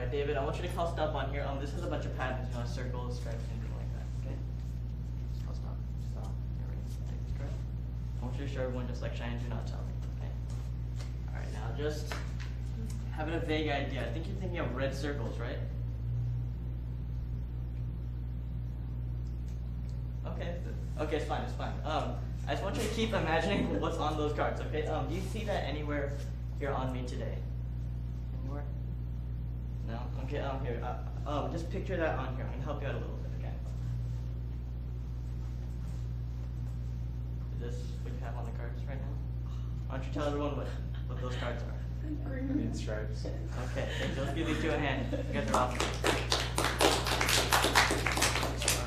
Alright, David, I want you to call stop on here. This has a bunch of patterns, you know, circles, stripes, anything like that, okay? Just call stop. Stop. Here we go. Take this card. I want you to show everyone just like shine, do not tell me, okay? Alright, now just having a vague idea. I think you're thinking of red circles, right? Okay, okay, it's fine, it's fine. I just want you to keep imagining what's on those cards, okay? Do you see that anywhere here on me today? Anywhere? No? Okay, here, just picture that on here. I can help you out a little bit, okay? Is this what you have on the cards right now? Why don't you tell everyone what those cards are? Green stripes. Okay, thanks. Let's give these two a hand. You guys are awesome.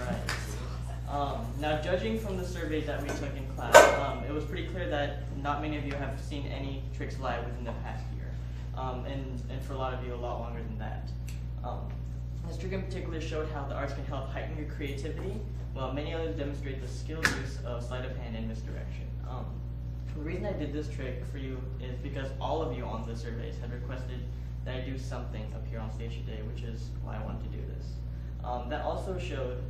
Alright. Now, judging from the surveys that we took in class, it was pretty clear that not many of you have seen any tricks live within the past year. And for a lot of you, a lot longer than that. This trick in particular showed how the arts can help heighten your creativity, while many others demonstrate the skilled use of sleight of hand and misdirection. The reason I did this trick for you is because all of you on the surveys had requested that I do something up here on stage today, which is why I wanted to do this. That also showed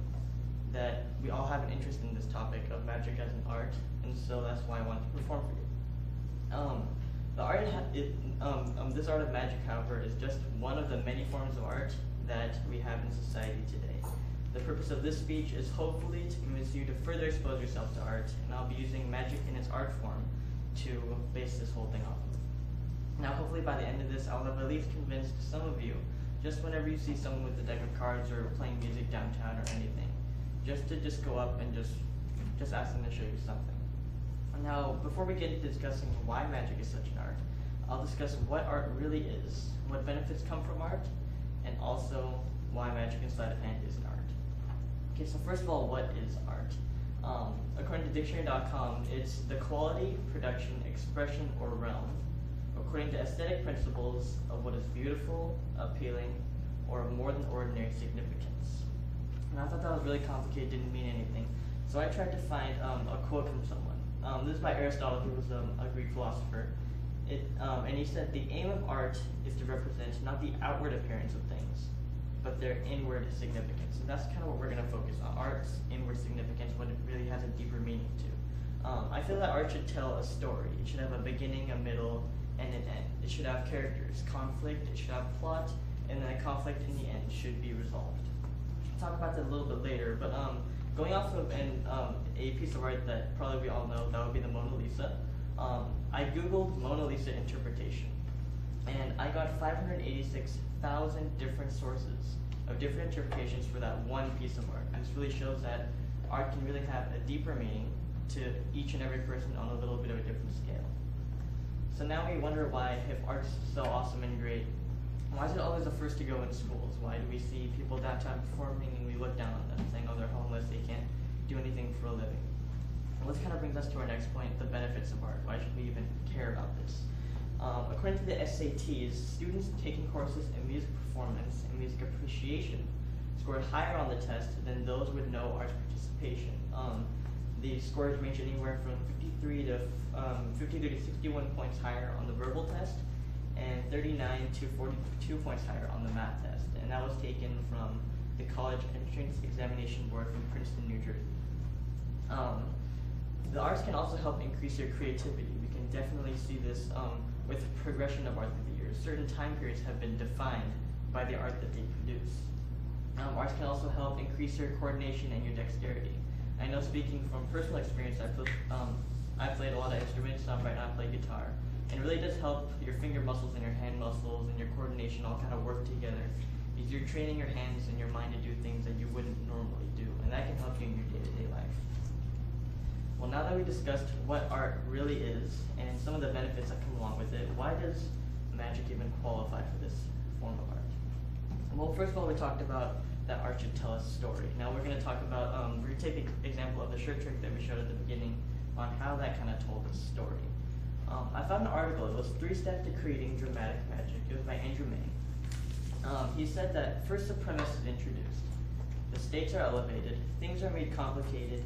that we all have an interest in this topic of magic as an art, and so that's why I wanted to perform for you. This art of magic, however, is just one of the many forms of art that we have in society today. The purpose of this speech is hopefully to convince you to further expose yourself to art, and I'll be using magic in its art form to base this whole thing off of. Now, hopefully by the end of this, I'll have at least convinced some of you, just whenever you see someone with a deck of cards or playing music downtown or anything, just go up and just ask them to show you something. Now, before we get into discussing why magic is such an art, I'll discuss what art really is, what benefits come from art, and also why magic and sleight of hand is an art. Okay, so first of all, what is art? According to dictionary.com, it's the quality, production, expression, or realm, according to aesthetic principles of what is beautiful, appealing, or of more than ordinary significance. And I thought that was really complicated, didn't mean anything, so I tried to find a quote from someone. This is by Aristotle, who was a Greek philosopher. And he said, "The aim of art is to represent not the outward appearance of things, but their inward significance." And that's kind of what we're going to focus on, art's inward significance, what it really has a deeper meaning to. I feel that art should tell a story. It should have a beginning, a middle, and an end. It should have characters, conflict, it should have plot, and then a conflict in the end should be resolved. I'll talk about that a little bit later, but going off of a piece of art that probably we all know, that would be the Mona Lisa. I googled Mona Lisa interpretation, and I got 586,000 different sources of different interpretations for that one piece of art. And this really shows that art can really have a deeper meaning to each and every person on a little bit of a different scale. So now we wonder why, if art's so awesome and great, why is it always the first to go in schools? Why do we see people downtown performing and we look down on them, saying, oh, they're homeless, they can't do anything for a living? Well, this kind of brings us to our next point, the benefits of art. Why should we even care about this? According to the SATs, students taking courses in music performance and music appreciation scored higher on the test than those with no arts participation. The scores range anywhere from 53 to 61 points higher on the verbal test, and 39 to 42 points higher on the math test. And that was taken from the College Entrance Examination Board from Princeton, New Jersey. The arts can also help increase your creativity. We can definitely see this with the progression of art through the years. Certain time periods have been defined by the art that they produce. Arts can also help increase your coordination and your dexterity. I know, speaking from personal experience, I played a lot of instruments. Right now I play guitar. And it really does help your finger muscles and your hand muscles and your coordination all kind of work together, because you're training your hands and your mind to do things that you wouldn't normally do, and that can help you in your day-to-day life. Well, now that we discussed what art really is and some of the benefits that come along with it, why does magic even qualify for this form of art? Well, first of all, we talked about that art should tell us a story. Now we're going to talk about, we're going to take the example of the shirt trick that we showed at the beginning on how that kind of told a story. I found an article. It was 3 Steps to Creating Dramatic Magic. It was by Andrew May. He said that first the premise is introduced, the stakes are elevated, things are made complicated,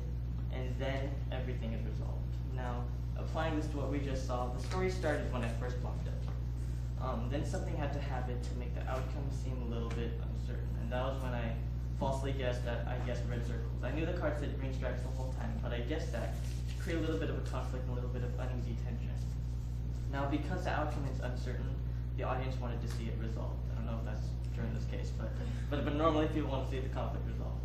and then everything is resolved. Now, applying this to what we just saw, the story started when I first walked Then something had to happen to make the outcome seem a little bit uncertain, and that was when I falsely guessed that I guessed red circles. I knew the card said green stripes the whole time, but I guessed that to create a little bit of a conflict and a little bit of uneasy tension. Now, because the outcome is uncertain, the audience wanted to see it resolved. I don't know if that's true in this case, but normally people want to see the conflict resolved.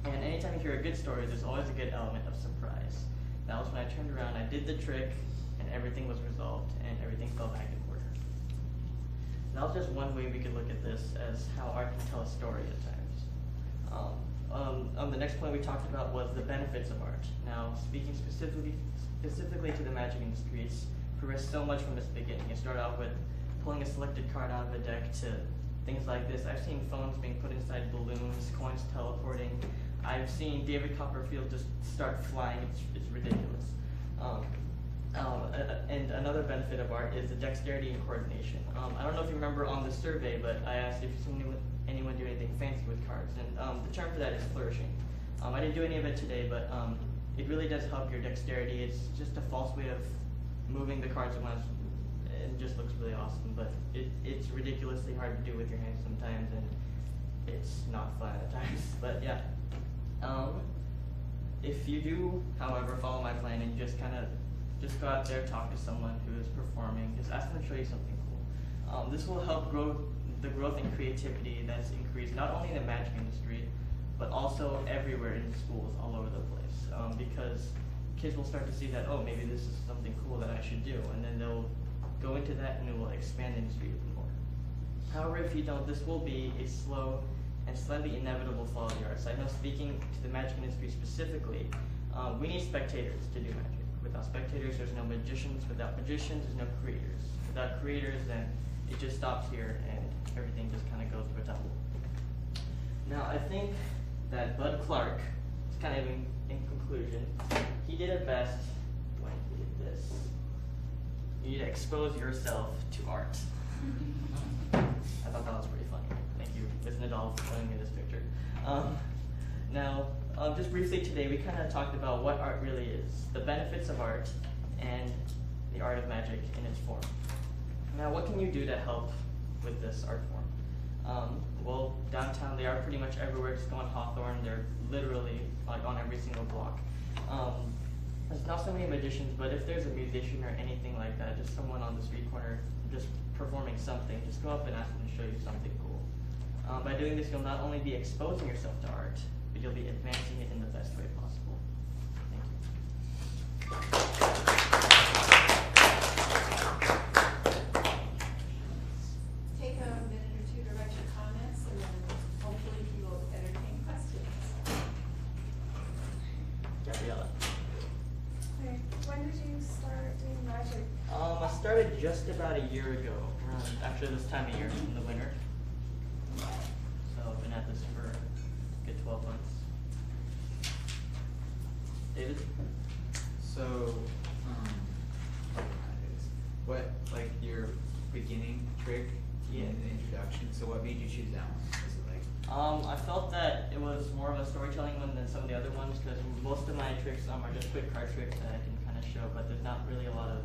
And anytime you hear a good story, there's always a good element of surprise. That was when I turned around, I did the trick, and everything was resolved, and everything fell back in order. That was just one way we could look at this as how art can tell a story at times. The next point we talked about was the benefits of art. Now, speaking specifically to the magic industry, it's progressed so much from its beginning. It started off with pulling a selected card out of a deck to things like this. I've seen phones being put inside balloons, coins teleporting. I've seen David Copperfield just start flying. It's ridiculous. And another benefit of art is the dexterity and coordination. I don't know if you remember on the survey, but I asked if you've seen anyone do anything fancy with cards, and the term for that is flourishing. I didn't do any of it today, but it really does help your dexterity. It's just a false way of moving the cards at once. It just looks really awesome, but it's ridiculously hard to do with your hands sometimes, and it's not fun at times. But yeah, if you do, however, follow my plan and just go out there, talk to someone who is performing, just ask them to show you something cool. This will help grow the growth and creativity that's increased not only in the magic industry, but also everywhere in schools all over the place. Because kids will start to see that, oh, maybe this is something cool that I should do, and then they'll go into that and it will expand the industry even more. However, if you don't, this will be a slow and slightly inevitable fall of the arts. I know, speaking to the magic industry specifically, we need spectators to do magic. Without spectators, there's no magicians. Without magicians, there's no creators. Without creators, then it just stops here and everything just kind of goes to a tumble. Now, I think that Bud Clark, is kind of in conclusion, he did it best when he did this. You need to expose yourself to art. I thought that was pretty funny. Thank you, Ms. Nadal, for showing me this picture. Now, just briefly today, we kind of talked about what art really is, the benefits of art, and the art of magic in its form. Now, what can you do to help with this art form? Well, downtown, they are pretty much everywhere. Just go on Hawthorne, they're literally like on every single block. There's not so many magicians, but if there's a musician or anything like that, just someone on the street corner just performing something, just go up and ask them to show you something cool. By doing this, you'll not only be exposing yourself to art, but you'll be advancing it in the best way possible. Thank you. Take a minute or two to write your comments, and then hopefully he will entertain questions. Gabriella. Okay. When did you start doing magic? I started just about a year ago, around actually this time of year, in the winter. So I've been at this for a good 12 months. David? So, what, like your beginning trick in the introduction? So what made you choose that one? Was it like? I felt that it was more of a storytelling one than some of the other ones, because most of my tricks are just quick card tricks that I can kind of show, but there's not really a lot of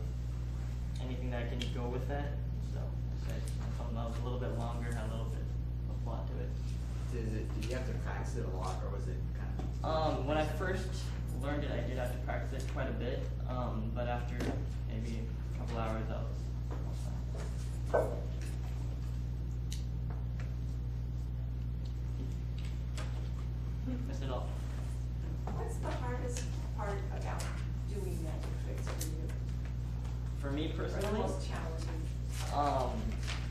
anything that can go with that. So I felt that was a little bit longer, had a little bit of plot to it. Did you have to practice it a lot, or was it kind of? When I first learned it, I did have to practice it quite a bit, but after maybe a couple hours, I was fine. Miss Nadal. What's the hardest part about doing magic tricks for you? For me Or the personally, most challenging?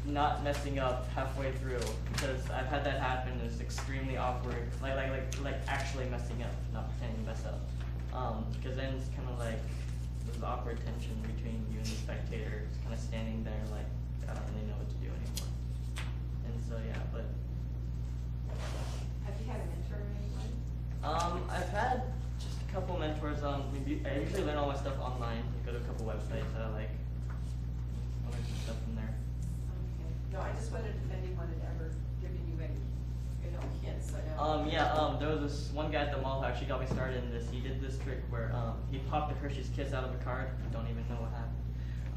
not messing up halfway through, because I've had that happen. It's extremely awkward. Like actually messing up, not pretending to mess up. Because then it's kind of like this awkward tension between you and the spectator. It's kind of standing there like I don't really know what to do anymore. And so yeah, but Have you had a mentor or anyone? I've had just a couple mentors. I usually learn all my stuff online. I go to a couple websites that I like. I learn some stuff from there. Okay. No, I just wondered if anyone had ever given you any, hints. There was this one guy at the mall who actually got me started in this. He did this trick where he popped a Hershey's Kiss out of a card. I don't even know what happened.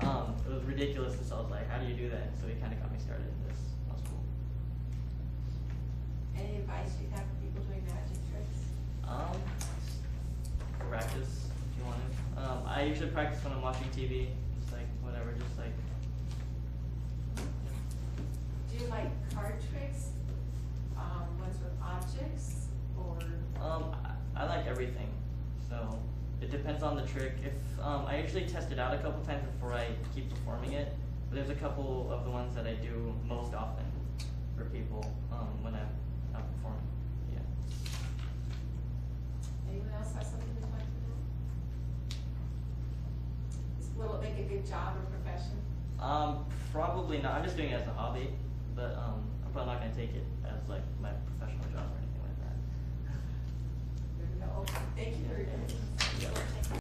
It was ridiculous, and so I was like, how do you do that? And so he kind of got me started in this. That was cool. Any advice you have for people doing magic tricks? Practice if you want to. I usually practice when I'm watching TV. Just like whatever, just like. Do you like card tricks? Ones with objects, or? I like everything. So it depends on the trick. If I usually test it out a couple times before I keep performing it. But there's a couple of the ones that I do most often for people when I'm performing. Yeah. Anyone else have something they'd like to know? Will it make a good job or profession? Probably not. I'm just doing it as a hobby, but I'm probably not gonna take it as like my professional job or anything like that. There we go. Okay. Thank you for your. Yeah.